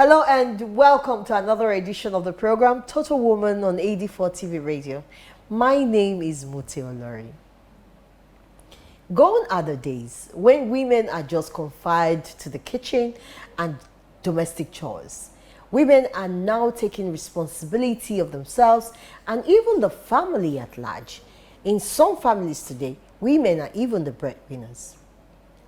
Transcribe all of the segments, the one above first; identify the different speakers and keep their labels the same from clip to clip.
Speaker 1: Hello and welcome to another edition of the program Total Woman on AD4 TV Radio. My name is Muti Olori. Gone are the days when women are just confined to the kitchen and domestic chores. Women are now taking responsibility of themselves and even the family at large. In some families today, women are even the breadwinners.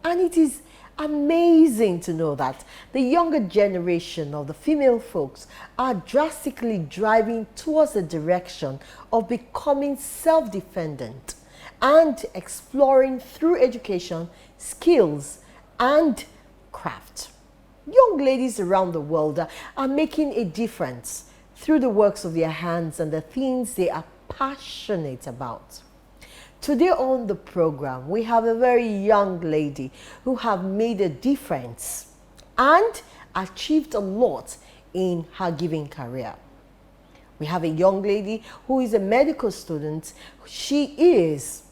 Speaker 1: And it is amazing to know that the younger generation of the female folks are drastically driving towards the direction of becoming self-dependent and exploring through education, skills, and craft. Young ladies around the world are making a difference through the works of their hands and the things they are passionate about. Today on the program, we have a very young lady who have made a difference and achieved a lot in her giving career. We have a young lady who is a medical student. She is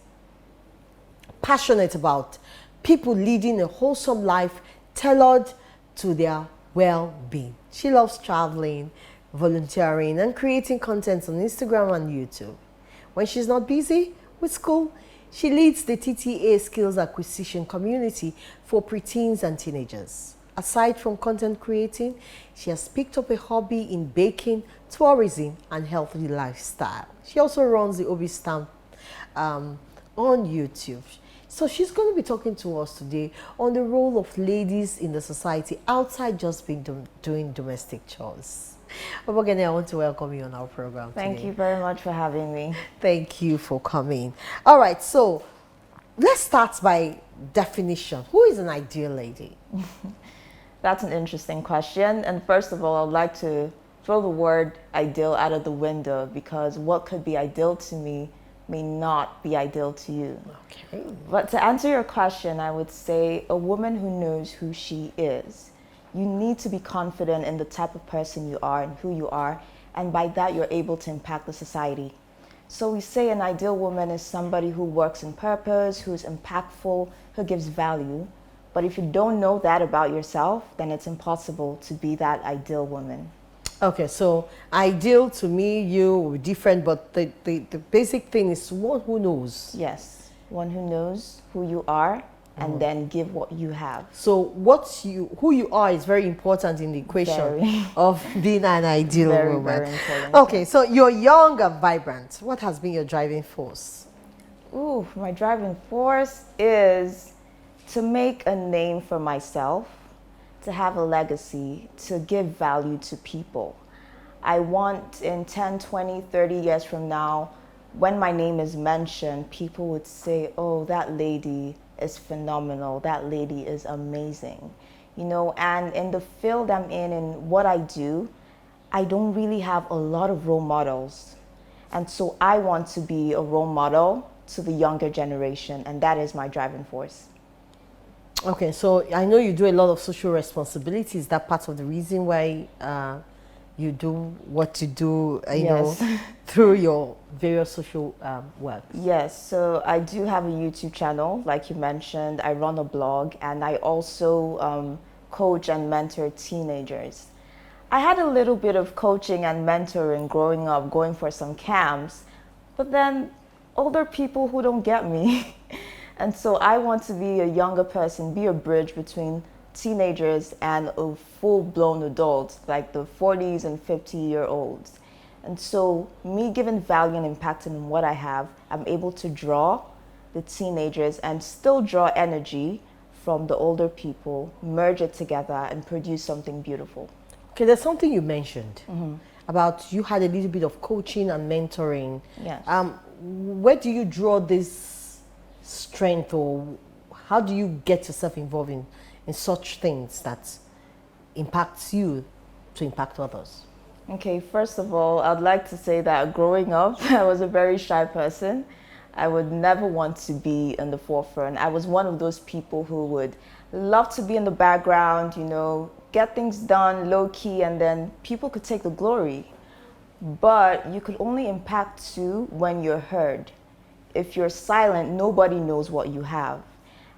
Speaker 1: passionate about people leading a wholesome life tailored to their well-being. She loves traveling, volunteering, and creating content on Instagram and YouTube. When she's not busy with school, she leads the TTA Skills Acquisition community for preteens and teenagers. Aside from content creating, she has picked up a hobby in baking, tourism, and healthy lifestyle. She also runs the Obi Stamp on YouTube. So she's going to be talking to us today on the role of ladies in the society outside just being doing domestic chores. Obogene, I want to welcome you on our program
Speaker 2: Thank
Speaker 1: today.
Speaker 2: you very much for having me.
Speaker 1: Thank you for coming. All right, so let's start by definition. Who is an ideal lady?
Speaker 2: That's an interesting question. And first of all, I'd like to throw the word ideal out of the window because what could be ideal to me may not be ideal to you.
Speaker 1: Okay.
Speaker 2: But to answer your question, I would say a woman who knows who she is. You need to be confident in the type of person you are and who you are, and by that you're able to impact the society. So we say an ideal woman is somebody who works in purpose, who's impactful, who gives value. But if you don't know that about yourself, then it's impossible to be that ideal woman.
Speaker 1: Okay, so ideal to me, you were different, but the basic thing is one who knows.
Speaker 2: Yes, one who knows who you are and then give what you have.
Speaker 1: So who you are is very important in the equation of being an ideal woman.
Speaker 2: Very important.
Speaker 1: Okay, so you're young and vibrant. What has been your driving force?
Speaker 2: Ooh, my driving force is to make a name for myself, to have a legacy, to give value to people. I want in 10, 20, 30 years from now, when my name is mentioned, people would say, oh, that lady is phenomenal. That lady is amazing. You know, and in the field I'm in and what I do, I don't really have a lot of role models. And so I want to be a role model to the younger generation, and that is my driving force.
Speaker 1: Okay, so I know you do a lot of social responsibility. Is that part of the reason why you do what you do, you
Speaker 2: Yes.
Speaker 1: know, through your various social work?
Speaker 2: Yes, so I do have a YouTube channel, like you mentioned. I run a blog, and I also coach and mentor teenagers. I had a little bit of coaching and mentoring growing up, going for some camps, but then older people who don't get me. And so I want to be a younger person, be a bridge between teenagers and a full-blown adult, like the 40s and 50-year-olds. And so me giving value and impacting on what I have, I'm able to draw the teenagers and still draw energy from the older people, merge it together and produce something beautiful.
Speaker 1: Okay, there's something you mentioned about you had a little bit of coaching and mentoring.
Speaker 2: Yes.
Speaker 1: Where do you draw this strength, or how do you get yourself involved in such things that impacts you to impact others?
Speaker 2: Okay, first of all, I'd like to say that growing up, I was a very shy person. I would never want to be in the forefront. I was one of those people who would love to be in the background, you know, get things done low key, and then people could take the glory. But you could only impact too when you're heard. If you're silent, nobody knows what you have.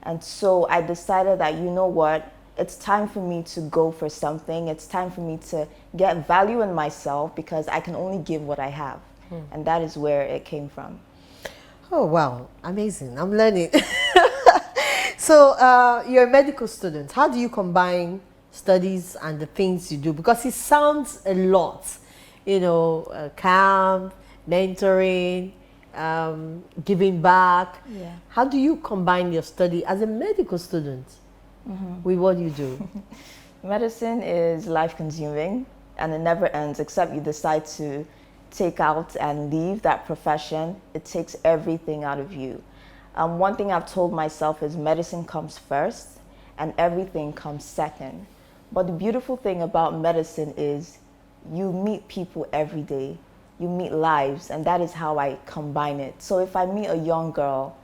Speaker 2: And so I decided that, you know what, it's time for me to go for something. It's time for me to get value in myself because I can only give what I have. And that is where it came from.
Speaker 1: Oh, wow. Amazing. I'm learning. So, you're a medical student. How do you combine studies and the things you do? Because it sounds a lot, camp, mentoring, giving back.
Speaker 2: Yeah.
Speaker 1: How do you combine your study as a medical student with what you do?
Speaker 2: Medicine is life consuming and it never ends except you decide to take out and leave that profession. It takes everything out of you. One thing I've told myself is medicine comes first and everything comes second. But the beautiful thing about medicine is you meet people every day. You meet lives, and that is how I combine it. So if I meet a young girl,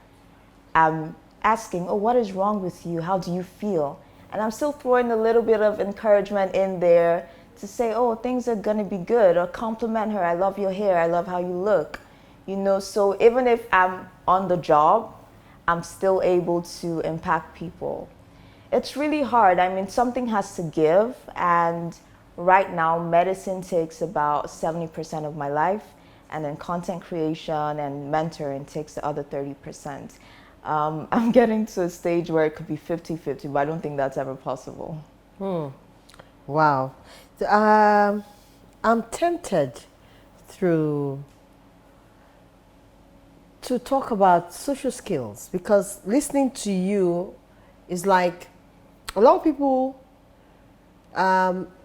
Speaker 2: I'm asking, oh, what is wrong with you? How do you feel? And I'm still throwing a little bit of encouragement in there to say, oh, things are gonna be good, or compliment her, I love your hair, I love how you look. So even if I'm on the job, I'm still able to impact people. It's really hard. I mean, something has to give, and right now, medicine takes about 70% of my life, and then content creation and mentoring takes the other 30%. I'm getting to a stage where it could be 50-50, but I don't think that's ever possible.
Speaker 1: Wow. I'm tempted to talk about social skills, because listening to you is like a lot of people,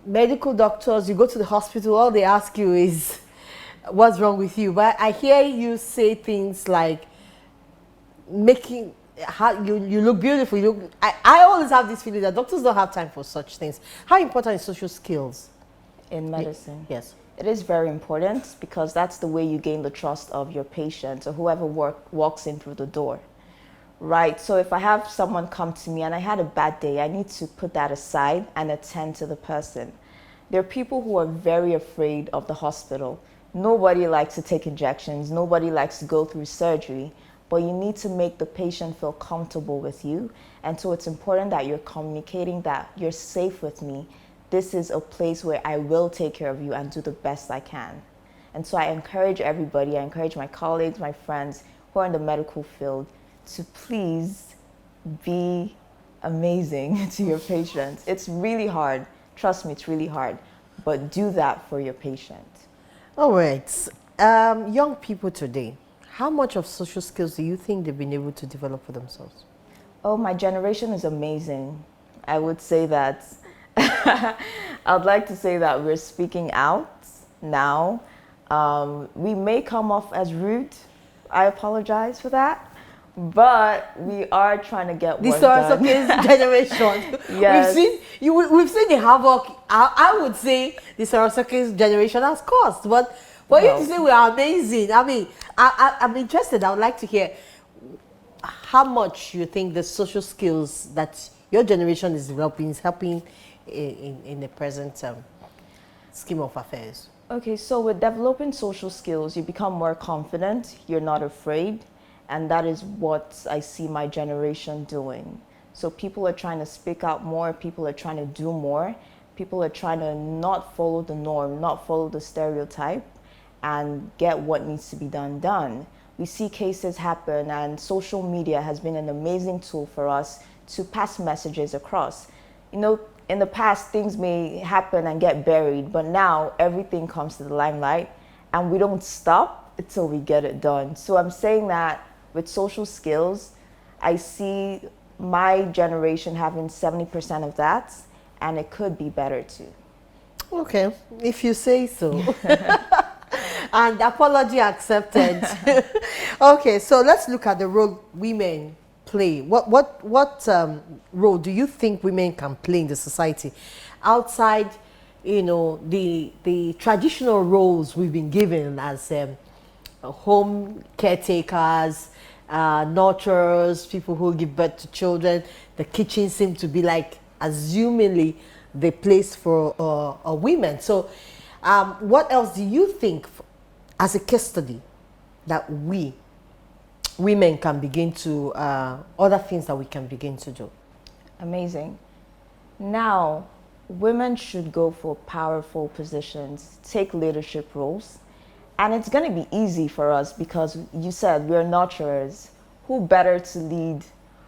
Speaker 1: medical doctors, you go to the hospital, all they ask you is what's wrong with you. But I hear you say things like making how you look beautiful. I always have this feeling that doctors don't have time for such things. How important is social skills
Speaker 2: in medicine?
Speaker 1: Yes.
Speaker 2: It is very important because that's the way you gain the trust of your patient or whoever walks in through the door. Right, so if I have someone come to me and I had a bad day, I need to put that aside and attend to the person. There are people who are very afraid of the hospital. Nobody likes to take injections, nobody likes to go through surgery, but you need to make the patient feel comfortable with you. And so it's important that you're communicating that you're safe with me. This is a place where I will take care of you and do the best I can. And so I encourage everybody, I encourage my colleagues, my friends who are in the medical field to please be amazing to your patients. It's really hard. Trust me, it's really hard. But do that for your patient.
Speaker 1: All right. Young people today, how much of social skills do you think they've been able to develop for themselves?
Speaker 2: Oh, my generation is amazing. I would say that, I'd like to say that we're speaking out now. We may come off as rude. I apologize for that. But we are trying to get work done.
Speaker 1: This generation.
Speaker 2: Yes.
Speaker 1: We've seen the havoc. I would say the Sorosuke's generation has caused. But for you to say we are amazing, I mean, I'm interested. I would like to hear how much you think the social skills that your generation is developing is helping in the present scheme of affairs.
Speaker 2: Okay, so with developing social skills, you become more confident. You're not afraid. And that is what I see my generation doing. So people are trying to speak out more, people are trying to do more, people are trying to not follow the norm, not follow the stereotype, and get what needs to be done. We see cases happen, and social media has been an amazing tool for us to pass messages across. In the past, things may happen and get buried, but now everything comes to the limelight, and we don't stop until we get it done. So I'm saying that with social skills, I see my generation having 70% of that, and it could be better too.
Speaker 1: Okay, if you say so. And apology accepted. Okay, so let's look at the role women play. What role do you think women can play in the society outside, the traditional roles we've been given as home caretakers, nurturers, people who give birth to children? The kitchen seems to be like assumingly the place for women. So what else do you think as a case study that women can begin to, other things that we can begin to do?
Speaker 2: Amazing. Now, women should go for powerful positions, take leadership roles, and it's going to be easy for us because you said we're nurturers. Who better to lead?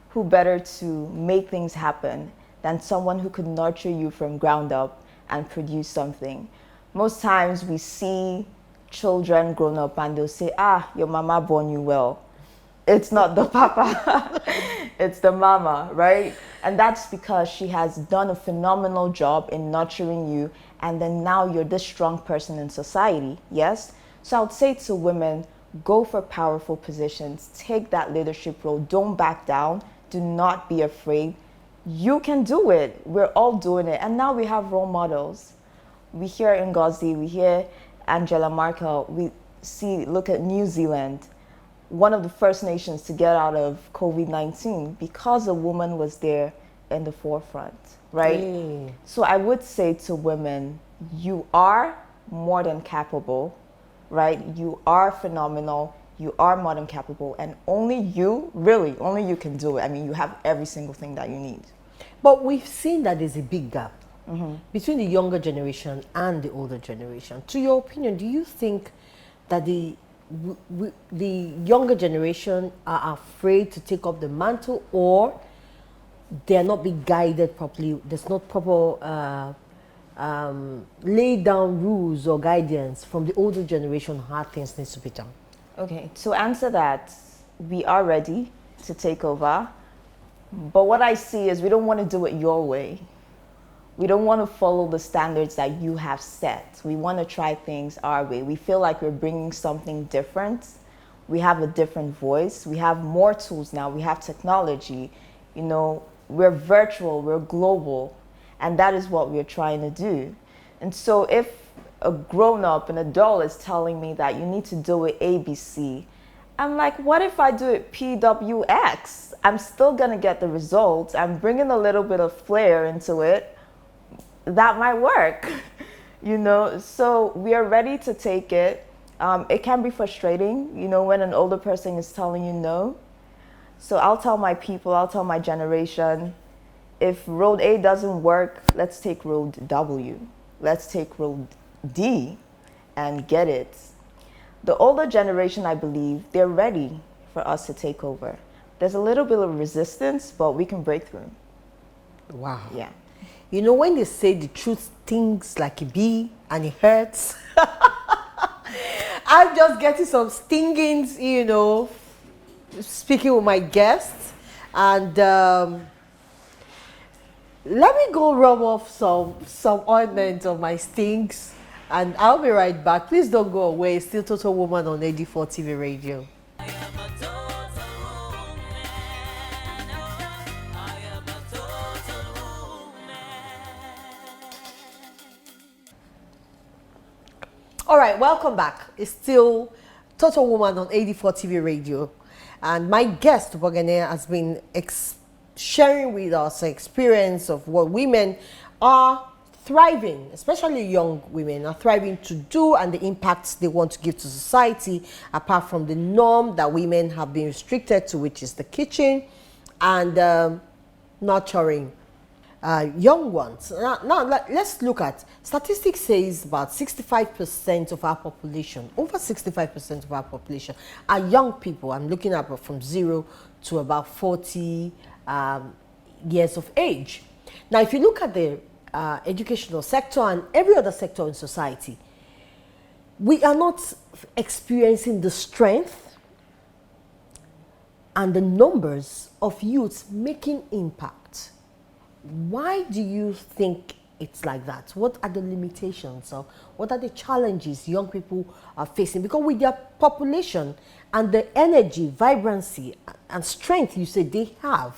Speaker 2: Who better to make things happen than someone who could nurture you from ground up and produce something? Most times we see children grown up and they'll say, ah, your mama born you well. It's not the papa, it's the mama, right? And that's because she has done a phenomenal job in nurturing you, and then now you're this strong person in society, yes? So I would say to women, go for powerful positions, take that leadership role, don't back down, do not be afraid. You can do it. We're all doing it. And now we have role models. We hear Ngozi, we hear Angela Merkel, we see, look at New Zealand, one of the first nations to get out of COVID-19 because a woman was there in the forefront, right? So I would say to women, you are more than capable, right? You are phenomenal, you are more than capable, and only you, really, only you can do it. I mean, you have every single thing that you need.
Speaker 1: But we've seen that there's a big gap between the younger generation and the older generation. To your opinion, do you think that the younger generation are afraid to take up the mantle, or they're not being guided properly? There's not proper laid down rules or guidance from the older generation how things need to be done?
Speaker 2: Okay, to answer that, we are ready to take over. But what I see is we don't want to do it your way. We don't want to follow the standards that you have set. We want to try things our way. We feel like we're bringing something different. We have a different voice. We have more tools now. We have technology. You know, we're virtual, we're global. And that is what we're trying to do. And so if a grown-up, an adult is telling me that you need to do it ABC, I'm like, what if I do it PWX? I'm still going to get the results. I'm bringing a little bit of flair into it. That might work, you know? So we are ready to take it. It can be frustrating, you know, when an older person is telling you no. So I'll tell my people, I'll tell my generation, if road A doesn't work, let's take road W. Let's take road D and get it. The older generation, I believe, they're ready for us to take over. There's a little bit of resistance, but we can break through.
Speaker 1: Wow.
Speaker 2: Yeah.
Speaker 1: You know, when they say the truth stings like a bee and it hurts, I'm just getting some stingings, you know, speaking with my guests. And let me go rub off some ointment on my stings, and I'll be right back. Please don't go away. It's still Total Woman on AD4 TV Radio. All right, welcome back. It's still Total Woman on AD4 TV Radio. And my guest, Bogene, has been sharing with us an experience of what women are thriving, especially young women, are thriving to do, and the impacts they want to give to society, apart from the norm that women have been restricted to, which is the kitchen and nurturing young ones. Now let's look at statistics. Says about 65% of our population, over 65% of our population, are young people. I'm looking at from 0 to about 40 years of age. Now, if you look at the educational sector and every other sector in society, we are not experiencing the strength and the numbers of youths making impact. Why do you think it's like that? What are the limitations, or what are the challenges young people are facing? Because with their population and the energy, vibrancy, and strength you say they have,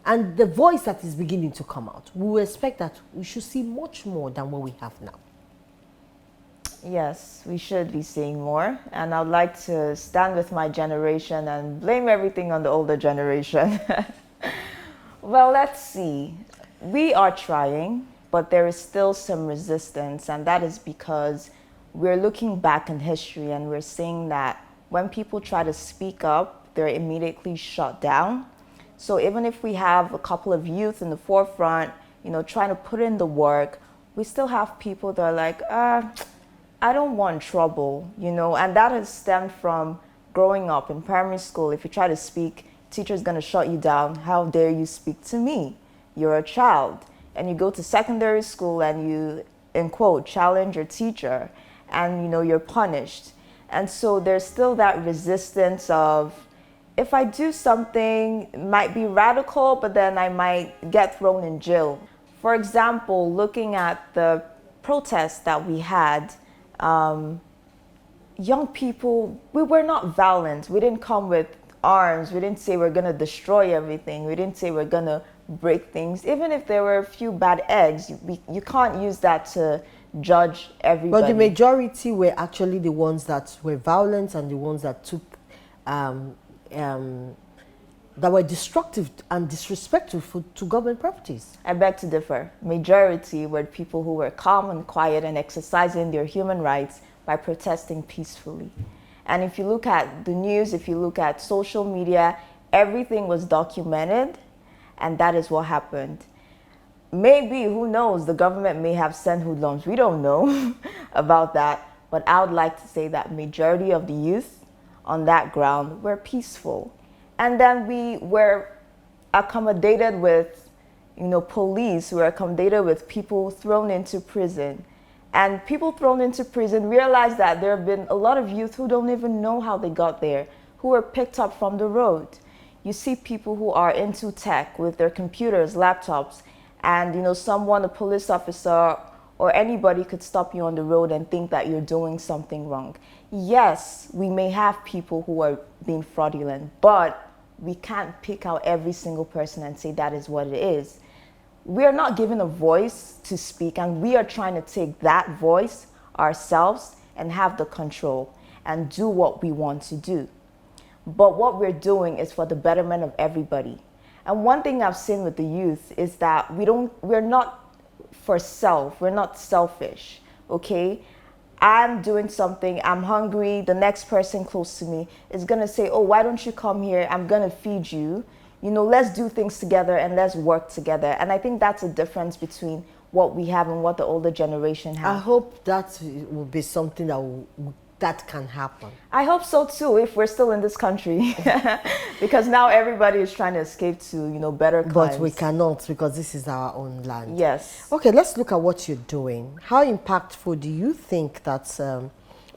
Speaker 1: and the voice that is beginning to come out, we will expect that we should see much more than what we have now.
Speaker 2: Yes, we should be seeing more. And I'd like to stand with my generation and blame everything on the older generation. Well, let's see. We are trying, but there is still some resistance, and that is because we're looking back in history and we're seeing that when people try to speak up, they're immediately shut down. So even if we have a couple of youth in the forefront, trying to put in the work, we still have people that are like, I don't want trouble, and that has stemmed from growing up in primary school. If you try to speak, teacher's going to shut you down. How dare you speak to me? You're a child. And you go to secondary school and you, in quote, challenge your teacher, and you're punished. And so there's still that resistance of, if I do something, it might be radical, but then I might get thrown in jail. For example, looking at the protests that we had, young people, we were not violent. We didn't come with arms. We didn't say we're going to destroy everything. We didn't say we're going to break things. Even if there were a few bad eggs, you can't use that to judge everybody.
Speaker 1: But the majority were actually the ones that were violent and the ones that took that were destructive and disrespectful to government properties.
Speaker 2: I beg to differ. Majority were people who were calm and quiet and exercising their human rights by protesting peacefully. And if you look at the news, if you look at social media, everything was documented, and that is what happened. Maybe, who knows, the government may have sent hoodlums. We don't know about that. But I would like to say that majority of the youth on that ground were peaceful. And then we were accommodated with, police, we were accommodated with people thrown into prison. And people thrown into prison realize that there have been a lot of youth who don't even know how they got there, who were picked up from the road. You see people who are into tech with their computers, laptops, and someone, a police officer or anybody could stop you on the road and think that you're doing something wrong. Yes, we may have people who are being fraudulent, but we can't pick out every single person and say that is what it is. We are not given a voice to speak, and we are trying to take that voice ourselves and have the control and do what we want to do. But what we're doing is for the betterment of everybody. And one thing I've seen with the youth is that we're not for self, we're not selfish, okay? I'm doing something, I'm hungry, the next person close to me is gonna say, oh, why don't you come here? I'm gonna feed you. Let's do things together and let's work together. And I think that's a difference between what we have and what the older generation has.
Speaker 1: I hope that will be something that can happen.
Speaker 2: I hope so too, if we're still in this country. Because now everybody is trying to escape to, better climes.
Speaker 1: But we cannot, because this is our own land.
Speaker 2: Yes.
Speaker 1: Okay, let's look at what you're doing. How impactful do you think that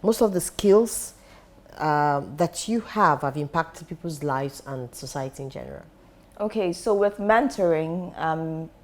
Speaker 1: most of the skills that you have impacted people's lives and society in general?
Speaker 2: Okay, so with mentoring,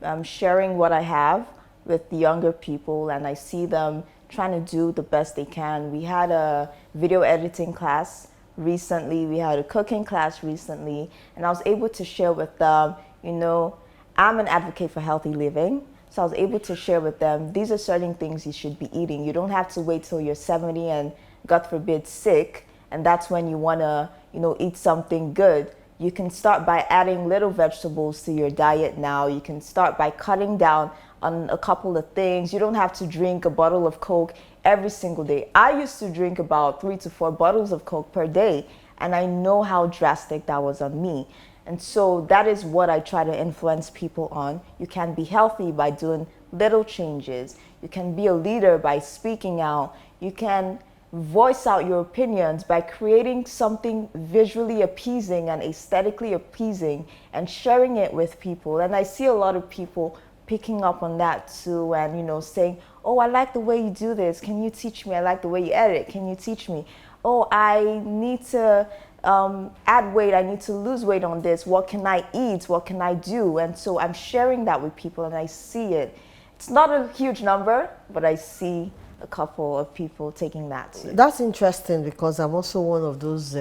Speaker 2: I'm sharing what I have with the younger people, and I see them trying to do the best they can. We had a video editing class recently, we had a cooking class recently, and I was able to share with them, I'm an advocate for healthy living, so I was able to share with them, these are certain things you should be eating. You don't have to wait till you're 70 and, God forbid, sick, and that's when you want to, eat something good. You can start by adding little vegetables to your diet now. You can start by cutting down on a couple of things. You don't have to drink a bottle of Coke every single day. I used to drink about 3 to 4 bottles of Coke per day, and I know how drastic that was on me. And so that is what I try to influence people on. You can be healthy by doing little changes. You can be a leader by speaking out. You can voice out your opinions by creating something visually appeasing and aesthetically appeasing and sharing it with people. And I see a lot of people picking up on that too, and saying, oh, I like the way you do this, can you teach me? I like the way you edit, can you teach me? Oh, I need to add weight, I need to lose weight on this, what can I eat, what can I do? And so I'm sharing that with people, and I see it. It's not a huge number, but I see a couple of people taking that too.
Speaker 1: That's interesting, because I'm also one of those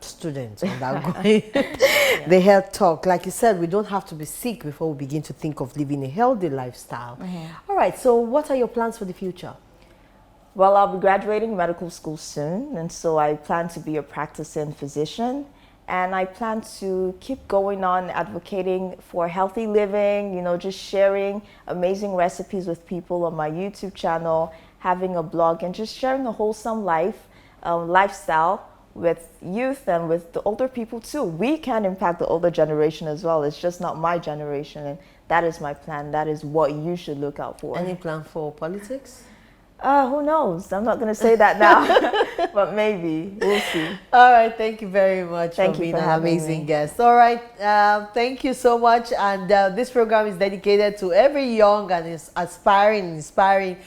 Speaker 1: students undergoing the health talk. Like you said, we don't have to be sick before we begin to think of living a healthy lifestyle. All right, so what are your plans for the future?
Speaker 2: Well, I'll be graduating medical school soon, and so I plan to be a practicing physician, and I plan to keep going on advocating for healthy living, just sharing amazing recipes with people on my YouTube channel, having a blog, and just sharing a wholesome lifestyle with youth and with the older people too. We can impact the older generation as well. It's just not my generation, and that is my plan. That is what you should look out for.
Speaker 1: Any plan for politics?
Speaker 2: Who knows? I'm not going to say that now, but maybe. We'll see.
Speaker 1: All right. Thank you very much
Speaker 2: Thank
Speaker 1: for
Speaker 2: you
Speaker 1: being
Speaker 2: for
Speaker 1: an
Speaker 2: having
Speaker 1: amazing
Speaker 2: me.
Speaker 1: guest. All right. Thank you so much. And this program is dedicated to every young and inspiring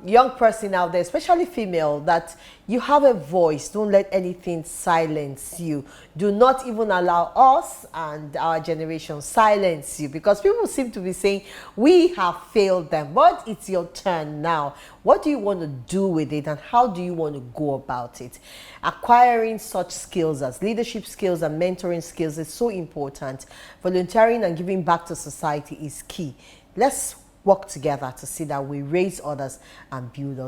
Speaker 1: young person out there, especially female, that you have a voice. Don't let anything silence you. Do not even allow us and our generation silence you, because people seem to be saying we have failed them, but it's your turn now. What do you want to do with it, and how do you want to go about it? Acquiring such skills as leadership skills and mentoring skills is so important. Volunteering and giving back to society is key. Let's work together to see that we raise others and build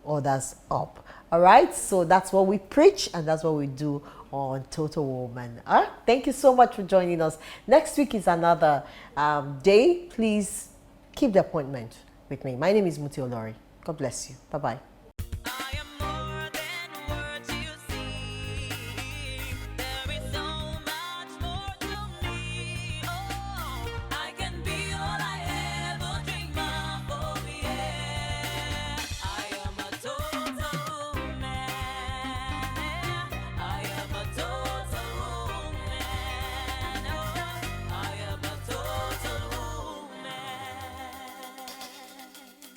Speaker 1: others up. All right, so that's what we preach, and that's what we do on Total Woman. All right, thank you so much for joining us. Next week is another day. Please keep the appointment with me. My name is Muti Olori. God bless you. Bye-bye.